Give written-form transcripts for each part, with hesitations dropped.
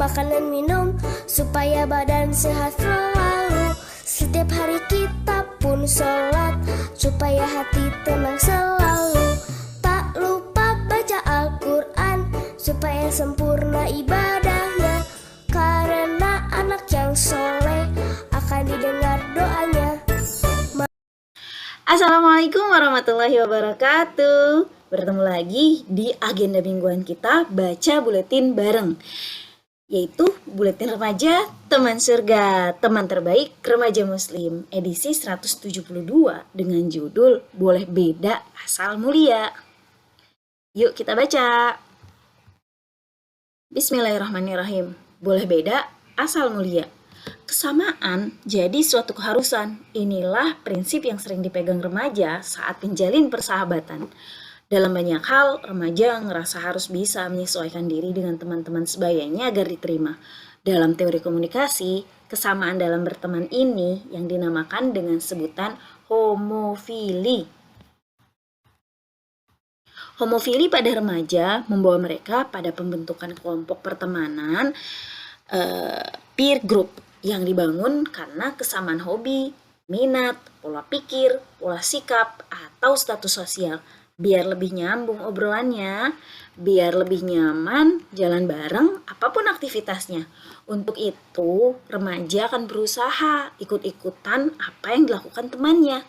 makanan minum, supaya badan sehat selalu. Setiap hari kita pun sholat, supaya hati tenang selalu. Tak lupa baca Al-Quran, supaya sempurna ibadahnya. Karena anak yang soleh akan didengar doanya. Assalamualaikum warahmatullahi wabarakatuh. Bertemu lagi di agenda mingguan kita baca buletin bareng, yaitu Buletin Remaja Teman Surga, teman terbaik remaja muslim, edisi 172 dengan judul Boleh Beda Asal Mulia. Yuk kita baca. Bismillahirrahmanirrahim. Boleh beda asal mulia. Kesamaan jadi suatu keharusan. Inilah prinsip yang sering dipegang remaja saat menjalin persahabatan. Dalam banyak hal, remaja ngerasa harus bisa menyesuaikan diri dengan teman-teman sebayanya agar diterima. Dalam teori komunikasi, kesamaan dalam berteman ini yang dinamakan dengan sebutan homofili. Homofili pada remaja membawa mereka pada pembentukan kelompok pertemanan peer group yang dibangun karena kesamaan hobi, minat, pola pikir, pola sikap, atau status sosial. Biar lebih nyambung obrolannya, biar lebih nyaman jalan bareng apapun aktivitasnya. Untuk itu, remaja akan berusaha ikut-ikutan apa yang dilakukan temannya.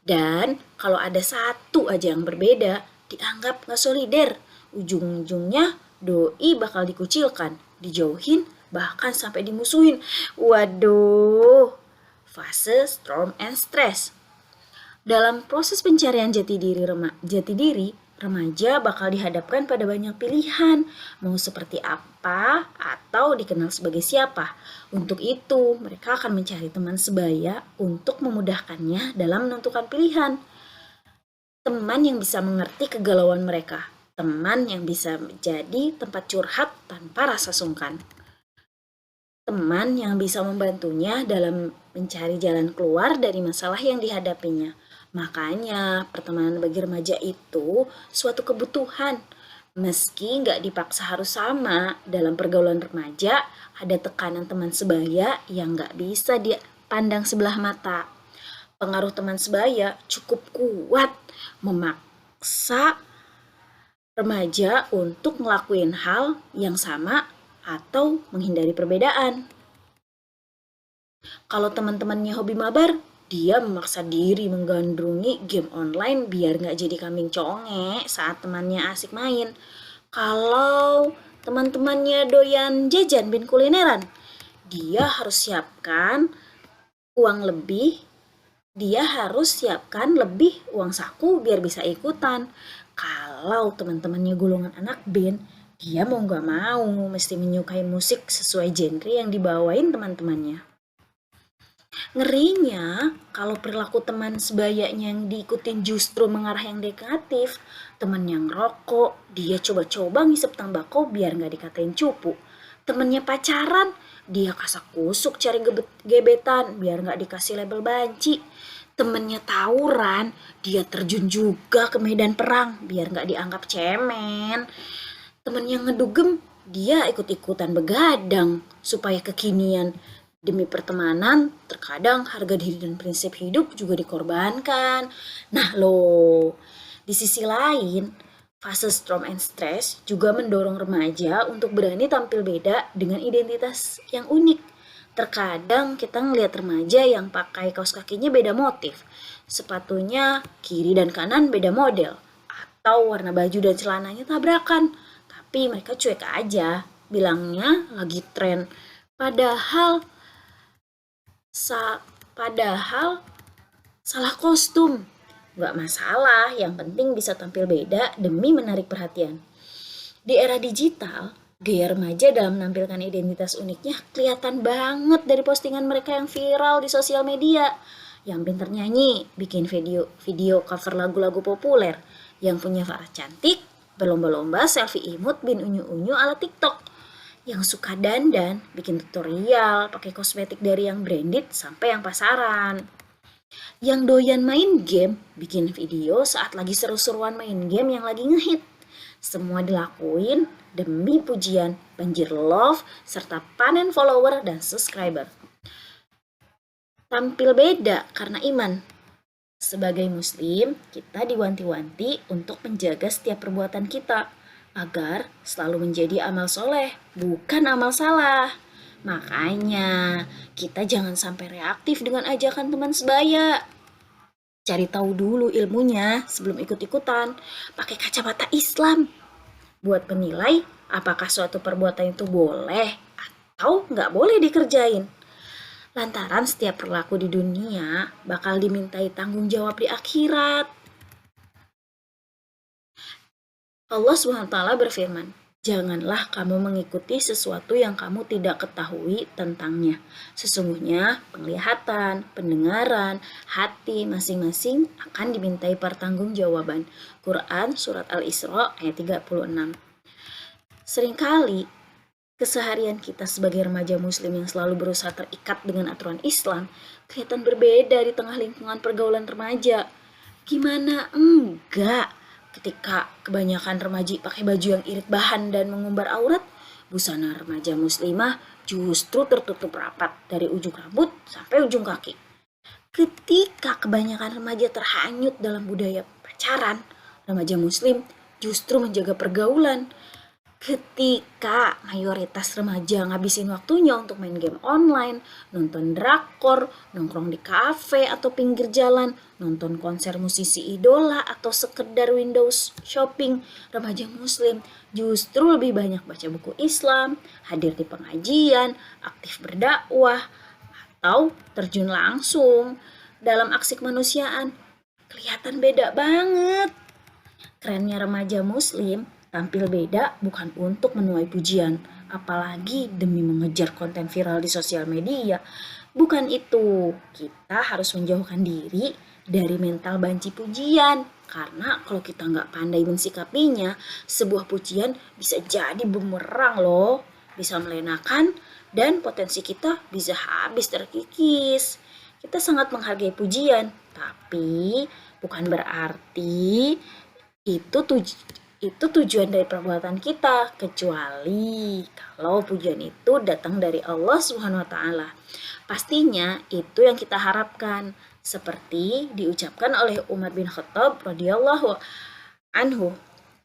Dan kalau ada satu aja yang berbeda, dianggap gak solider. Ujung-ujungnya doi bakal dikucilkan, dijauhin, bahkan sampai dimusuhin. Waduh, fase storm and stress. Dalam proses pencarian jati diri, remaja bakal dihadapkan pada banyak pilihan, mau seperti apa atau dikenal sebagai siapa. Untuk itu, mereka akan mencari teman sebaya untuk memudahkannya dalam menentukan pilihan. Teman yang bisa mengerti kegalauan mereka, teman yang bisa menjadi tempat curhat tanpa rasa sungkan. Teman yang bisa membantunya dalam mencari jalan keluar dari masalah yang dihadapinya. Makanya pertemanan bagi remaja itu suatu kebutuhan. Meski nggak dipaksa harus sama, dalam pergaulan remaja ada tekanan teman sebaya yang nggak bisa dipandang sebelah mata. Pengaruh teman sebaya cukup kuat memaksa remaja untuk ngelakuin hal yang sama atau menghindari perbedaan. Kalau teman-temannya hobi mabar, dia memaksa diri menggandrungi game online biar nggak jadi kambing conge saat temannya asik main. Kalau teman-temannya doyan jajan bin kulineran, dia harus siapkan lebih uang saku biar bisa ikutan. Kalau teman-temannya golongan anak band, dia mau gak mau mesti menyukai musik sesuai genre yang dibawain teman-temannya. Ngerinya, kalau perilaku teman sebayanya yang diikutin justru mengarah yang negatif. Teman yang rokok, dia coba-coba ngisep tembakau biar gak dikatain cupu. Temennya pacaran, dia kasak kusuk cari gebetan biar gak dikasih label banci. Temennya tawuran, dia terjun juga ke medan perang biar gak dianggap cemen. Temen yang ngedugem, dia ikut-ikutan begadang supaya kekinian. Demi pertemanan, terkadang harga diri dan prinsip hidup juga dikorbankan. Nah loh, di sisi lain, fase storm and stress juga mendorong remaja untuk berani tampil beda dengan identitas yang unik. Terkadang kita ngelihat remaja yang pakai kaos kakinya beda motif, sepatunya kiri dan kanan beda model, atau warna baju dan celananya tabrakan. Tapi mereka cuek aja, bilangnya lagi tren. Padahal salah kostum. Gak masalah, yang penting bisa tampil beda demi menarik perhatian. Di era digital, gaya remaja dalam menampilkan identitas uniknya kelihatan banget dari postingan mereka yang viral di sosial media. Yang pintar nyanyi, bikin video cover lagu-lagu populer. Yang punya suara cantik, berlomba-lomba selfie imut bin unyu-unyu ala TikTok. Yang suka dandan, bikin tutorial, pakai kosmetik dari yang branded sampai yang pasaran. Yang doyan main game, bikin video saat lagi seru-seruan main game yang lagi ngehit. Semua dilakuin demi pujian banjir love, serta panen follower dan subscriber. Tampil beda karena iman. Sebagai muslim, kita diwanti-wanti untuk menjaga setiap perbuatan kita agar selalu menjadi amal soleh, bukan amal salah. Makanya, kita jangan sampai reaktif dengan ajakan teman sebaya. Cari tahu dulu ilmunya sebelum ikut-ikutan. Pakai kacamata Islam. Buat penilai apakah suatu perbuatan itu boleh atau nggak boleh dikerjain. Lantaran setiap perilaku di dunia bakal dimintai tanggung jawab di akhirat. Allah SWT berfirman, "Janganlah kamu mengikuti sesuatu yang kamu tidak ketahui tentangnya. Sesungguhnya penglihatan, pendengaran, hati masing-masing akan dimintai pertanggungjawaban." Quran Surat Al-Isra ayat 36. Seringkali keseharian kita sebagai remaja muslim yang selalu berusaha terikat dengan aturan Islam kelihatan berbeda di tengah lingkungan pergaulan remaja. Gimana enggak? Ketika kebanyakan remaja pakai baju yang irit bahan dan mengumbar aurat, busana remaja muslimah justru tertutup rapat dari ujung rambut sampai ujung kaki. Ketika kebanyakan remaja terhanyut dalam budaya pacaran, remaja muslim justru menjaga pergaulan. Ketika mayoritas remaja ngabisin waktunya untuk main game online, nonton drakor, nongkrong di kafe atau pinggir jalan, nonton konser musisi idola atau sekedar Windows shopping, remaja muslim justru lebih banyak baca buku Islam, hadir di pengajian, aktif berdakwah, atau terjun langsung dalam aksi kemanusiaan. Kelihatan beda banget. Kerennya remaja muslim tampil beda bukan untuk menuai pujian, apalagi demi mengejar konten viral di sosial media. Bukan itu, kita harus menjauhkan diri dari mental banci pujian. Karena kalau kita nggak pandai mensikapinya, sebuah pujian bisa jadi bumerang loh. Bisa melenakan dan potensi kita bisa habis terkikis. Kita sangat menghargai pujian, tapi bukan berarti itu tujuan dari perbuatan kita, kecuali kalau pujian itu datang dari Allah Subhanahu wa taala. Pastinya itu yang kita harapkan, seperti diucapkan oleh Umar bin Khattab radhiyallahu anhu,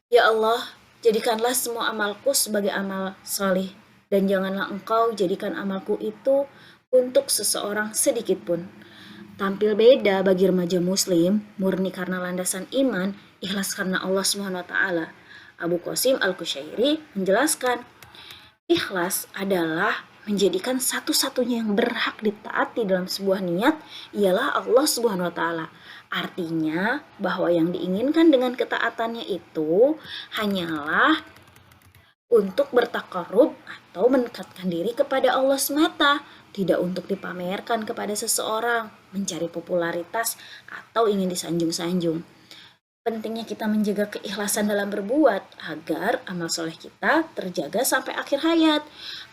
"Ya Allah, jadikanlah semua amalku sebagai amal salih, dan janganlah Engkau jadikan amalku itu untuk seseorang sedikit pun." Tampil beda bagi remaja muslim, murni karena landasan iman, ikhlas karena Allah Subhanahu wa taala. Abu Qasim Al-Qushairi menjelaskan, ikhlas adalah menjadikan satu-satunya yang berhak ditaati dalam sebuah niat ialah Allah Subhanahu wa taala. Artinya bahwa yang diinginkan dengan ketaatannya itu hanyalah untuk bertakarub atau mendekatkan diri kepada Allah semata, tidak untuk dipamerkan kepada seseorang, mencari popularitas, atau ingin disanjung-sanjung. Pentingnya kita menjaga keikhlasan dalam berbuat agar amal soleh kita terjaga sampai akhir hayat.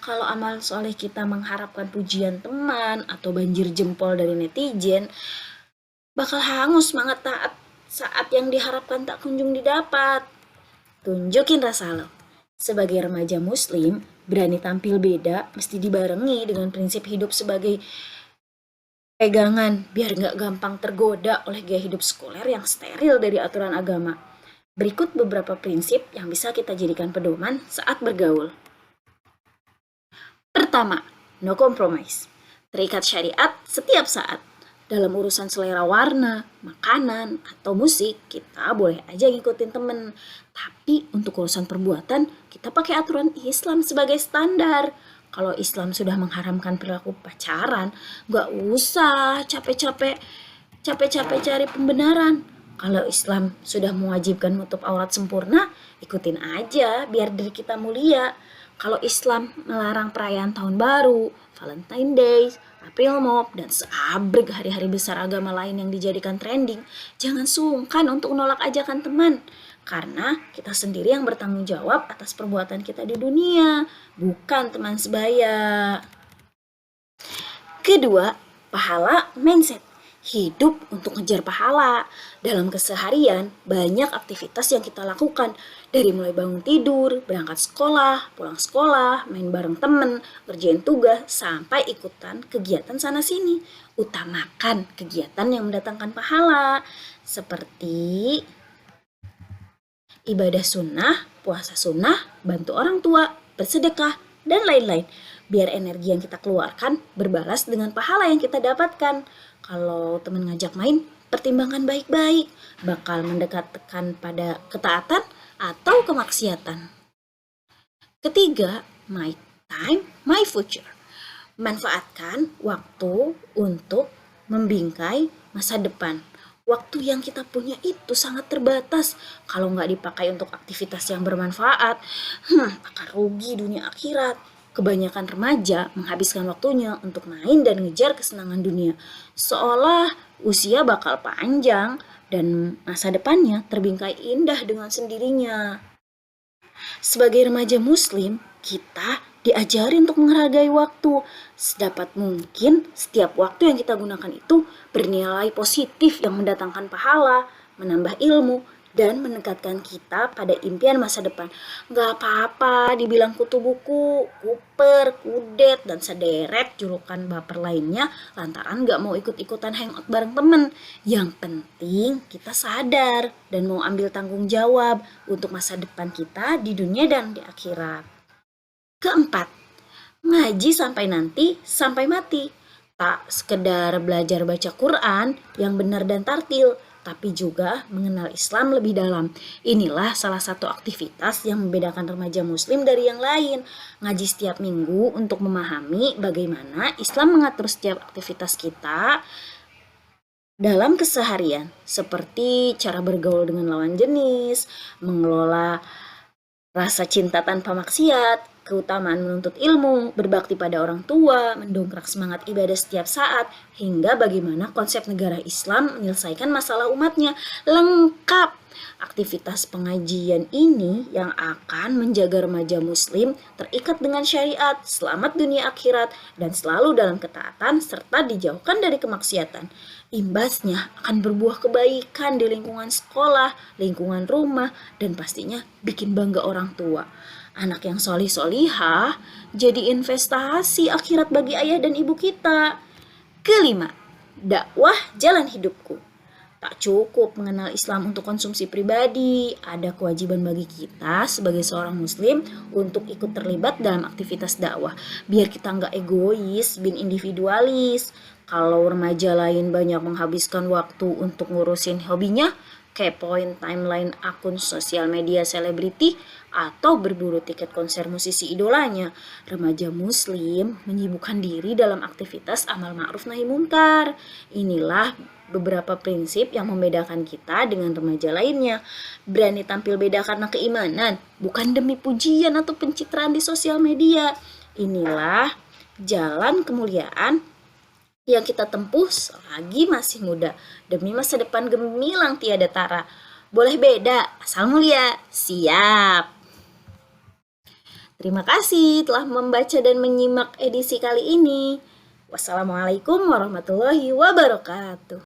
Kalau amal soleh kita mengharapkan pujian teman atau banjir jempol dari netizen, bakal hangus semangat taat saat yang diharapkan tak kunjung didapat. Tunjukin rasa lo. Sebagai remaja muslim, berani tampil beda mesti dibarengi dengan prinsip hidup sebagai pegangan biar gak gampang tergoda oleh gaya hidup sekuler yang steril dari aturan agama. Berikut beberapa prinsip yang bisa kita jadikan pedoman saat bergaul. Pertama, no compromise. Terikat syariat setiap saat. Dalam urusan selera warna, makanan, atau musik, kita boleh aja ngikutin temen. Tapi untuk urusan perbuatan, kita pakai aturan Islam sebagai standar. Kalau Islam sudah mengharamkan perilaku pacaran, gak usah capek-capek cari pembenaran. Kalau Islam sudah mewajibkan menutup aurat sempurna, ikutin aja biar diri kita mulia. Kalau Islam melarang perayaan tahun baru, Valentine Day, April Mop, dan seabrek hari-hari besar agama lain yang dijadikan trending, jangan sungkan untuk menolak ajakan teman. Karena kita sendiri yang bertanggung jawab atas perbuatan kita di dunia, bukan teman sebaya. Kedua, pahala mindset. Hidup untuk ngejar pahala. Dalam keseharian, banyak aktivitas yang kita lakukan Dari mulai bangun tidur, berangkat sekolah, pulang sekolah, main bareng temen, ngerjain tugas, sampai ikutan kegiatan sana-sini. Utamakan kegiatan yang mendatangkan pahala, seperti ibadah sunnah, puasa sunnah, bantu orang tua, bersedekah, dan lain-lain. Biar energi yang kita keluarkan berbalas dengan pahala yang kita dapatkan. Kalau teman ngajak main, pertimbangkan baik-baik. Bakal mendekatkan pada ketaatan atau kemaksiatan. Ketiga, my time, my future. Manfaatkan waktu untuk membingkai masa depan. Waktu yang kita punya itu sangat terbatas. Kalau nggak dipakai untuk aktivitas yang bermanfaat, akan rugi dunia akhirat. Kebanyakan remaja menghabiskan waktunya untuk main dan ngejar kesenangan dunia. Seolah usia bakal panjang dan masa depannya terbingkai indah dengan sendirinya. Sebagai remaja muslim, kita diajari untuk menghargai waktu. Sedapat mungkin setiap waktu yang kita gunakan itu bernilai positif yang mendatangkan pahala, menambah ilmu, dan mendekatkan kita pada impian masa depan. Gak apa-apa dibilang kutu buku, kuper, kudet, dan sederet julukan baper lainnya lantaran gak mau ikut-ikutan hangout bareng temen. Yang penting kita sadar dan mau ambil tanggung jawab untuk masa depan kita di dunia dan di akhirat. Keempat, ngaji sampai nanti, sampai mati. Tak sekedar belajar baca Quran yang benar dan tartil, tapi juga mengenal Islam lebih dalam. Inilah salah satu aktivitas yang membedakan remaja muslim dari yang lain. Ngaji setiap minggu untuk memahami bagaimana Islam mengatur setiap aktivitas kita dalam keseharian, seperti cara bergaul dengan lawan jenis, mengelola rasa cinta tanpa maksiat, keutamaan menuntut ilmu, berbakti pada orang tua, mendongkrak semangat ibadah setiap saat, hingga bagaimana konsep negara Islam menyelesaikan masalah umatnya. Lengkap aktivitas pengajian ini yang akan menjaga remaja muslim terikat dengan syariat, selamat dunia akhirat, dan selalu dalam ketaatan serta dijauhkan dari kemaksiatan. Imbasnya akan berbuah kebaikan di lingkungan sekolah, lingkungan rumah, dan pastinya bikin bangga orang tua. Anak yang solih-solihah jadi investasi akhirat bagi ayah dan ibu kita. Kelima, dakwah jalan hidupku. Tak cukup mengenal Islam untuk konsumsi pribadi, ada kewajiban bagi kita sebagai seorang muslim untuk ikut terlibat dalam aktivitas dakwah. Biar kita nggak egois, bin individualis. Kalau remaja lain banyak menghabiskan waktu untuk ngurusin hobinya, kepoin timeline akun sosial media selebriti, atau berburu tiket konser musisi idolanya, remaja muslim menyibukkan diri dalam aktivitas amal ma'ruf nahi munkar. Inilah beberapa prinsip yang membedakan kita dengan remaja lainnya. Berani tampil beda karena keimanan, bukan demi pujian atau pencitraan di sosial media. Inilah jalan kemuliaan yang kita tempuh selagi masih muda, demi masa depan gemilang tiada tara. Boleh beda, asal mulia. Siap. Terima kasih telah membaca dan menyimak edisi kali ini. Wassalamualaikum warahmatullahi wabarakatuh.